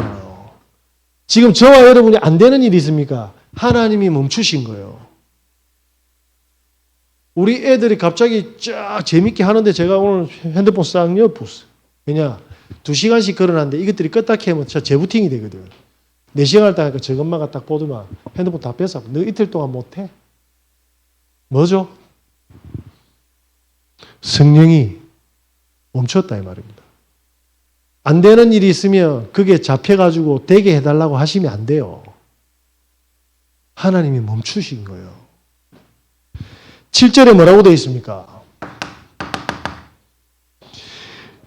지금 저와 여러분이 안 되는 일이 있습니까? 하나님이 멈추신 거예요. 우리 애들이 갑자기 쫙 재밌게 하는데 제가 오늘 핸드폰 싹 엿봤어요. 왜냐? 2시간씩 걸어놨는데 이것들이 껐다 켜면 진짜 재부팅이 되거든. 4시간 할 때 하니까 저것마가 딱 보더만 핸드폰 다 뺐어. 너 이틀 동안 못해? 뭐죠? 성령이 멈췄다 이 말입니다. 안 되는 일이 있으면 그게 잡혀가지고 되게 해달라고 하시면 안 돼요. 하나님이 멈추신 거예요. 7절에 뭐라고 되어 있습니까?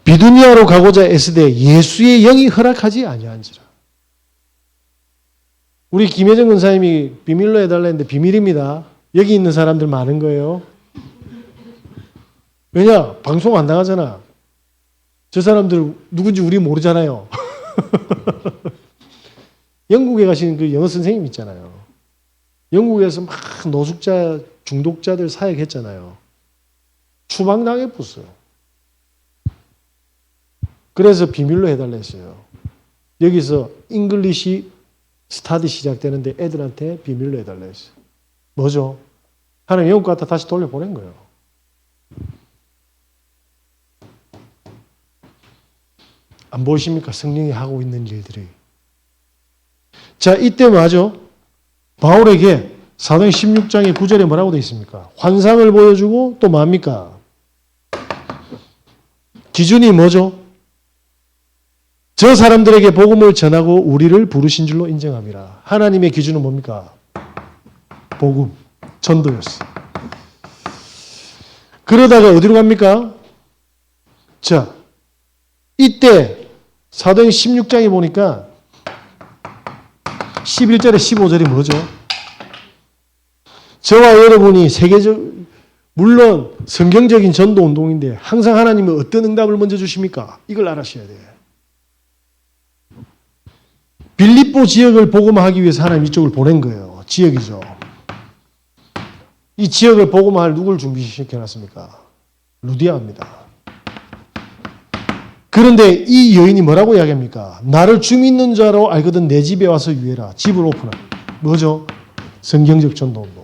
비두니아로 가고자 애쓰되 예수의 영이 허락하지 아니한지라. 우리 김혜정 권사님이 비밀로 해달라 했는데 비밀입니다. 여기 있는 사람들 많은 거예요. 왜냐? 방송 안 나가잖아. 저 사람들 누군지 우리 모르잖아요. 영국에 가신 그 영어 선생님 있잖아요. 영국에서 막 노숙자, 중독자들 사역했잖아요. 추방당했었어요. 그래서 비밀로 해달라 했어요. 여기서 잉글리시 스타디 시작되는데 애들한테 비밀로 해달라 했어요. 뭐죠? 하나님 영국 갖다 다시 돌려보낸 거예요. 안 보이십니까? 성령이 하고 있는 일들이. 자, 이때 뭐죠? 바울에게 사도행 16장의 9절에 뭐라고 되어 있습니까? 환상을 보여주고 또 뭡니까? 기준이 뭐죠? 저 사람들에게 복음을 전하고 우리를 부르신 줄로 인정함이라. 하나님의 기준은 뭡니까? 복음, 전도였어. 그러다가 어디로 갑니까? 자, 이때 사도행 16장에 보니까 11절에 15절이 뭐죠? 저와 여러분이 물론 성경적인 전도 운동인데 항상 하나님은 어떤 응답을 먼저 주십니까? 이걸 알아셔야 돼요. 빌립보 지역을 복음화하기 위해서 하나님 이쪽을 보낸 거예요. 지역이죠. 이 지역을 복음화할 누굴 준비시켜놨습니까? 루디아입니다. 그런데 이 여인이 뭐라고 이야기합니까? 나를 주 믿는 자로 알거든 내 집에 와서 유해라. 집을 오픈하. 뭐죠? 성경적 전도운동.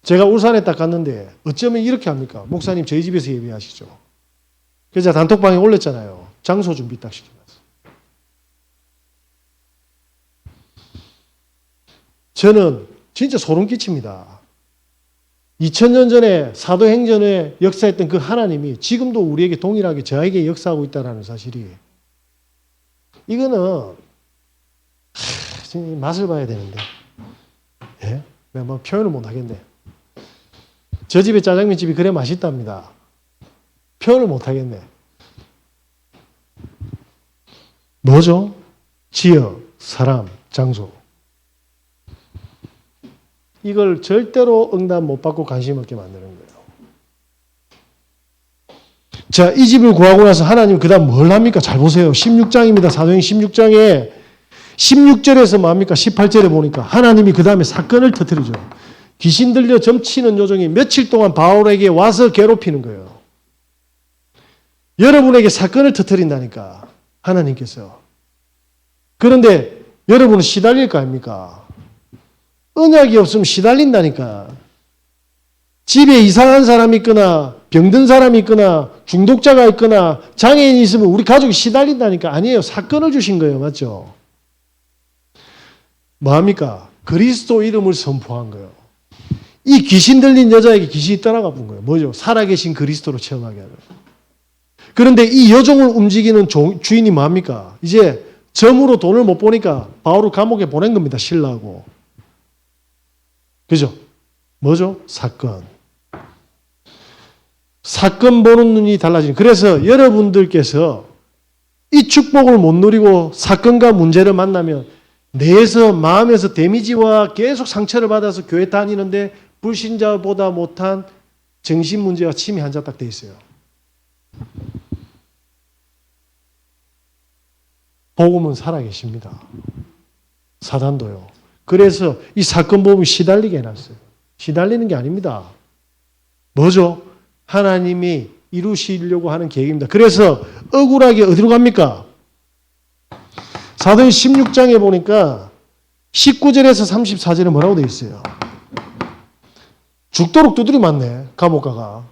제가 울산에 딱 갔는데 어쩌면 이렇게 합니까? 목사님 저희 집에서 예배하시죠. 그래서 단톡방에 올렸잖아요. 장소 준비 딱 시켜놨어요. 저는 진짜 소름 끼칩니다. 2000년 전에 사도행전에 역사했던 그 하나님이 지금도 우리에게 동일하게 저에게 역사하고 있다는 사실이 이거는 맛을 봐야 되는데 예? 내가 뭐 표현을 못 하겠네. 저 집의 짜장면집이 그래 맛있답니다. 표현을 못 하겠네. 뭐죠? 지역, 사람, 장소. 이걸 절대로 응답 못 받고 관심 없게 만드는 거예요. 자, 이 집을 구하고 나서 하나님 그 다음 뭘 합니까? 잘 보세요. 16장입니다. 사도행 16장에 16절에서 뭡니까? 18절에 보니까 하나님이 그 다음에 사건을 터뜨리죠. 귀신 들려 점치는 요정이 며칠 동안 바울에게 와서 괴롭히는 거예요. 여러분에게 사건을 터뜨린다니까, 하나님께서. 그런데 여러분은 시달릴 거 아닙니까? 언약이 없으면 시달린다니까. 집에 이상한 사람이 있거나 병든 사람이 있거나 중독자가 있거나 장애인이 있으면 우리 가족이 시달린다니까. 아니에요. 사건을 주신 거예요. 맞죠? 뭐합니까? 그리스도 이름을 선포한 거예요. 이 귀신 들린 여자에게 귀신이 떠나가 본 거예요. 뭐죠? 살아계신 그리스도를 체험하게 하는 거예요. 그런데 이 여종을 움직이는 주인이 뭐합니까? 이제 점으로 돈을 못 보니까 바울을 감옥에 보낸 겁니다. 신라하고. 그죠? 뭐죠? 사건. 사건 보는 눈이 달라지는. 그래서 여러분들께서 이 축복을 못 누리고 사건과 문제를 만나면 뇌에서 마음에서 데미지와 계속 상처를 받아서 교회 다니는데 불신자보다 못한 정신 문제와 치매 환자 딱 돼 있어요. 복음은 살아계십니다. 사단도요. 그래서 이 사건 보험이 시달리게 해놨어요. 시달리는 게 아닙니다. 뭐죠? 하나님이 이루시려고 하는 계획입니다. 그래서 억울하게 어디로 갑니까? 사도행 16장에 보니까 19절에서 34절에 뭐라고 되어 있어요? 죽도록 두드려 맞네, 감옥가가.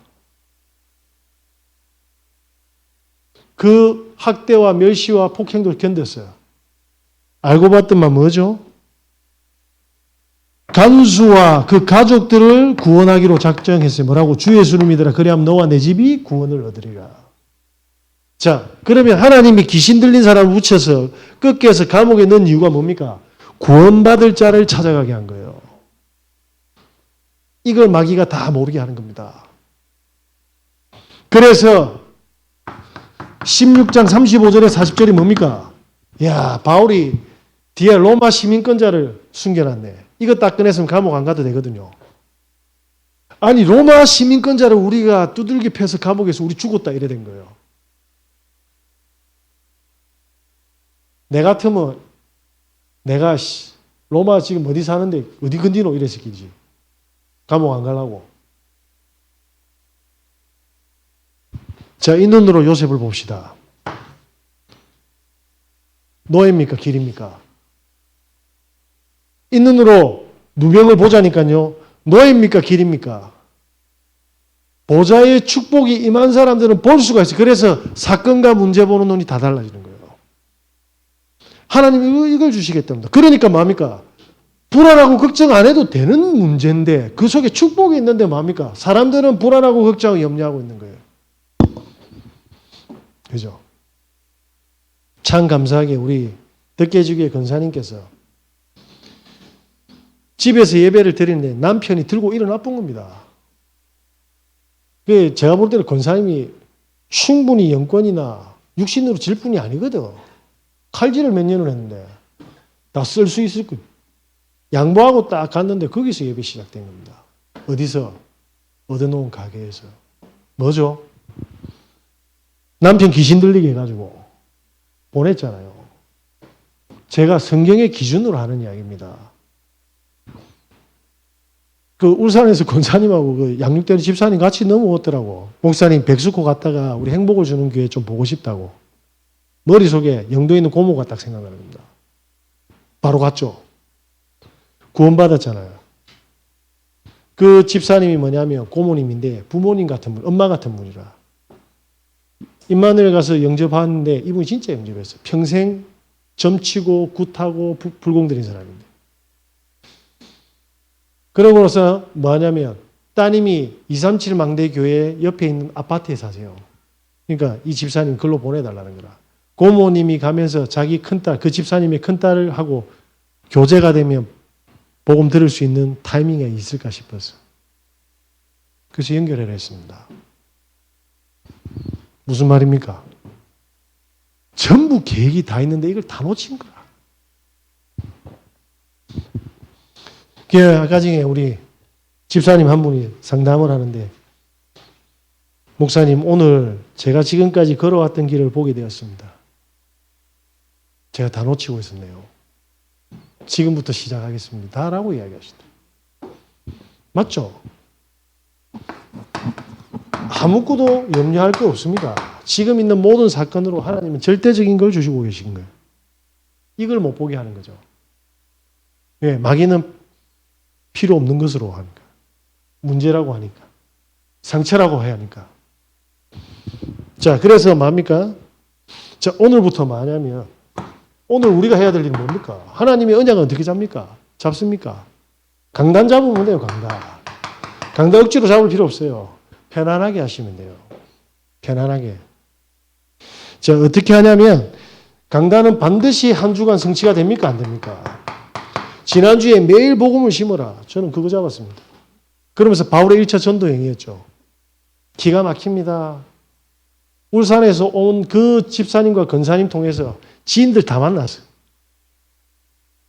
그 학대와 멸시와 폭행도 견뎠어요. 알고 봤더만 뭐죠? 간수와 그 가족들을 구원하기로 작정했어요. 뭐라고? 주 예수를 믿으라. 그래야만 너와 내 집이 구원을 얻으리라. 자, 그러면 하나님이 귀신 들린 사람을 붙여서 꺾여서 감옥에 넣은 이유가 뭡니까? 구원받을 자를 찾아가게 한 거예요. 이걸 마귀가 다 모르게 하는 겁니다. 그래서 16장 35절에 40절이 뭡니까? 야, 바울이 뒤에 로마 시민권자를 숨겨놨네. 이거 딱 꺼냈으면 감옥 안 가도 되거든요. 아니, 로마 시민권자를 우리가 두들겨 패서 감옥에서 우리 죽었다 이래 된 거예요. 내 같으면 내가 로마 지금 어디 사는데 어디 건디노 이래 새끼지. 감옥 안 가려고. 자, 이 눈으로 요셉을 봅시다. 노예입니까? 길입니까? 이 눈으로 누명을 보자니까요. 노예입니까? 길입니까? 보좌의 축복이 임한 사람들은 볼 수가 있어요. 그래서 사건과 문제 보는 눈이 다 달라지는 거예요. 하나님이 이걸 주시겠답니다. 그러니까 뭡니까? 불안하고 걱정 안 해도 되는 문제인데 그 속에 축복이 있는데 뭡니까? 사람들은 불안하고 걱정하고 염려하고 있는 거예요. 그죠? 참 감사하게 우리 덕계주교의 권사님께서 집에서 예배를 드리는데 남편이 들고 일어나 본 겁니다. 제가 볼 때는 권사님이 충분히 영권이나 육신으로 질 뿐이 아니거든. 칼질을 몇 년을 했는데 다 쓸 수 있을 거예요. 양보하고 딱 갔는데 거기서 예배 시작된 겁니다. 어디서? 얻어놓은 가게에서. 뭐죠? 남편 귀신 들리게 해가지고 보냈잖아요. 제가 성경의 기준으로 하는 이야기입니다. 그 울산에서 권사님하고 그 양육대리 집사님 같이 넘어오더라고. 목사님 백수코 갔다가 우리 행복을 주는 교회 좀 보고 싶다고. 머릿속에 영도에 있는 고모가 딱 생각나는 겁니다. 바로 갔죠. 구원받았잖아요. 그 집사님이 뭐냐면 고모님인데 부모님 같은 분, 엄마 같은 분이라. 임마누엘 가서 영접하는데 이분이 진짜 영접했어요. 평생 점치고 굿하고 불공들인 사람인데. 그러고 나서 뭐하냐면 따님이 237 망대교회 옆에 있는 아파트에 사세요. 그러니까 이 집사님 글로 보내달라는 거라. 고모님이 가면서 자기 큰딸, 그 집사님의 큰딸을 하고 교제가 되면 복음 들을 수 있는 타이밍이 있을까 싶어서. 그래서 연결을 했습니다. 무슨 말입니까? 전부 계획이 다 있는데 이걸 다 놓친 거야. 아까 전에 우리 집사님 한 분이 상담을 하는데 목사님, 오늘 제가 지금까지 걸어왔던 길을 보게 되었습니다. 제가 다 놓치고 있었네요. 지금부터 시작하겠습니다. 라고 이야기하시다. 맞죠? 아무것도 염려할 거 없습니다. 지금 있는 모든 사건으로 하나님은 절대적인 걸 주시고 계신 거예요. 이걸 못 보게 하는 거죠. 예, 마귀는 필요 없는 것으로 하니까. 문제라고 하니까. 상처라고 해야 하니까. 자, 그래서 뭡니까? 자, 오늘부터 뭐냐면, 오늘 우리가 해야 될 일은 뭡니까? 하나님의 언약은 어떻게 잡니까? 잡습니까? 강단 잡으면 돼요, 강단. 강단 억지로 잡을 필요 없어요. 편안하게 하시면 돼요. 편안하게. 자, 어떻게 하냐면, 강단은 반드시 한 주간 성취가 됩니까? 안 됩니까? 지난주에 매일 복음을 심어라. 저는 그거 잡았습니다. 그러면서 바울의 1차 전도행이었죠. 기가 막힙니다. 울산에서 온 그 집사님과 권사님 통해서 지인들 다 만났어요.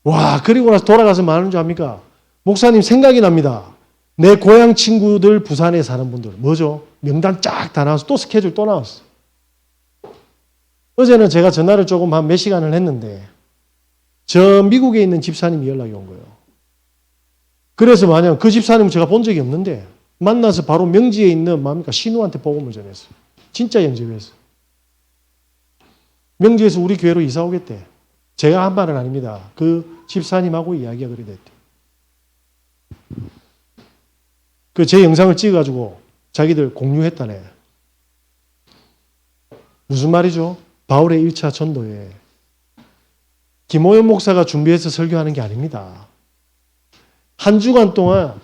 와, 그리고 나서 돌아가서 뭐 하는 줄 압니까? 목사님 생각이 납니다. 내 고향 친구들 부산에 사는 분들. 뭐죠? 명단 쫙 다 나와서 또 스케줄 또 나왔어. 어제는 제가 전화를 조금 한 몇 시간을 했는데 저 미국에 있는 집사님이 연락이 온 거예요. 그래서 만약 그 집사님은 제가 본 적이 없는데 만나서 바로 명지에 있는 뭡니까? 신우한테 복음을 전했어요. 진짜 영접했어요. 명지에서 우리 교회로 이사 오겠대. 제가 한 말은 아닙니다. 그 집사님하고 이야기가 그래 됐대. 그 제 영상을 찍어가지고 자기들 공유했다네. 무슨 말이죠? 바울의 1차 전도에 김호연 목사가 준비해서 설교하는 게 아닙니다. 한 주간 동안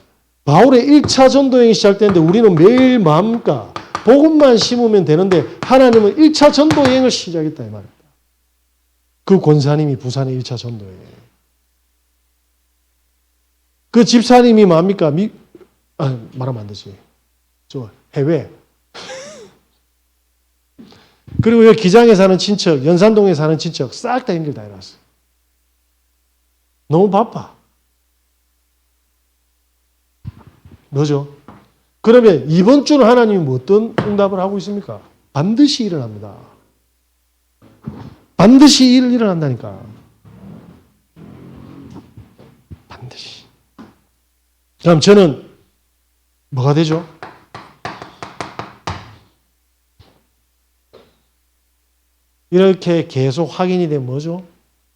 바울의 1차 전도행이 시작되는데 우리는 매일 뭡니까? 복음만 심으면 되는데 하나님은 1차 전도행을 시작했다 이 말입니다. 그 권사님이 부산의 1차 전도행. 그 집사님이 뭡니까? 말하면 안 되지. 저 해외. 그리고 여기 기장에 사는 친척, 연산동에 사는 친척 싹 다 연결 다 해놨어요. 너무 바빠. 뭐죠? 그러면 이번 주는 하나님이 어떤 응답을 하고 있습니까? 반드시 일어납니다. 반드시 일어난다니까. 반드시. 그럼 저는 뭐가 되죠? 이렇게 계속 확인이 되면 뭐죠?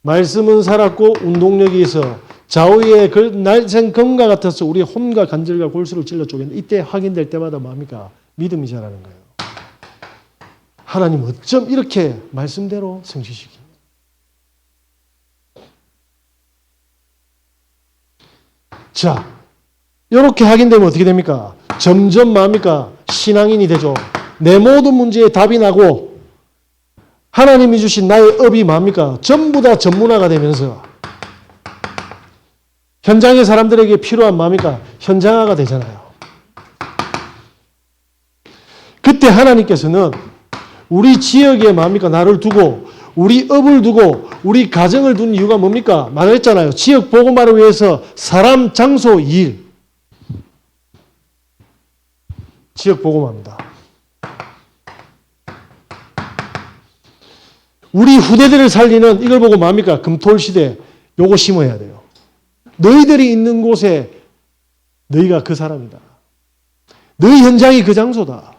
말씀은 살았고 운동력이 있어 좌우의 날쌘 검과 같아서 우리의 혼과 관절과 골수를 찔러 쪼개는데 이때 확인될 때마다 뭡니까? 믿음이 자라는 거예요. 하나님 어쩜 이렇게 말씀대로 성취시키냐. 자, 이렇게 확인되면 어떻게 됩니까? 점점 뭡니까? 신앙인이 되죠. 내 모든 문제에 답이 나고 하나님이 주신 나의 업이 뭡니까? 전부 다 전문화가 되면서 현장의 사람들에게 필요한 뭡니까? 현장화가 되잖아요. 그때 하나님께서는 우리 지역에 뭡니까? 나를 두고 우리 업을 두고 우리 가정을 둔 이유가 뭡니까? 말했잖아요. 지역 복음화를 위해서 사람, 장소, 일. 지역 복음화입니다. 우리 후대들을 살리는 이걸 보고 뭡니까? 금토일 시대 요거 심어야 돼요. 너희들이 있는 곳에 너희가 그 사람이다. 너희 현장이 그 장소다.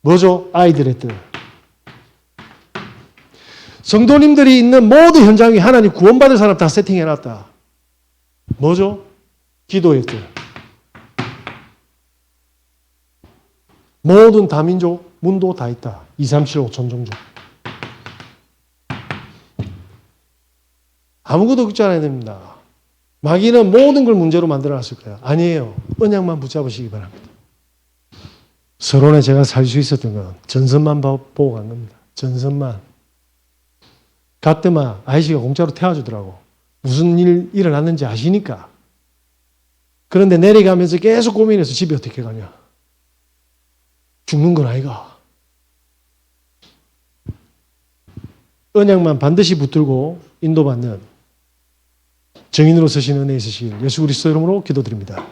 뭐죠? 아이들의 뜻. 성도님들이 있는 모든 현장이 하나님 구원받을 사람 다 세팅해놨다. 뭐죠? 기도의 뜻. 모든 다민족, 문도 다 있다. 2, 3, 7, 5천 종족. 아무것도 걱정 안 해야 됩니다. 마귀는 모든 걸 문제로 만들어놨을 거야. 아니에요. 언약만 붙잡으시기 바랍니다. 서론에 제가 살 수 있었던 건 전선만 보고 간 겁니다. 전선만. 갔더만 아이씨가 공짜로 태워주더라고. 무슨 일 일어났는지 아시니까. 그런데 내려가면서 계속 고민해서 집에 어떻게 가냐. 죽는 건 아이가. 언약만 반드시 붙들고 인도받는 정인으로 서신 은혜 있으시길 예수 그리스도 이름으로 기도드립니다.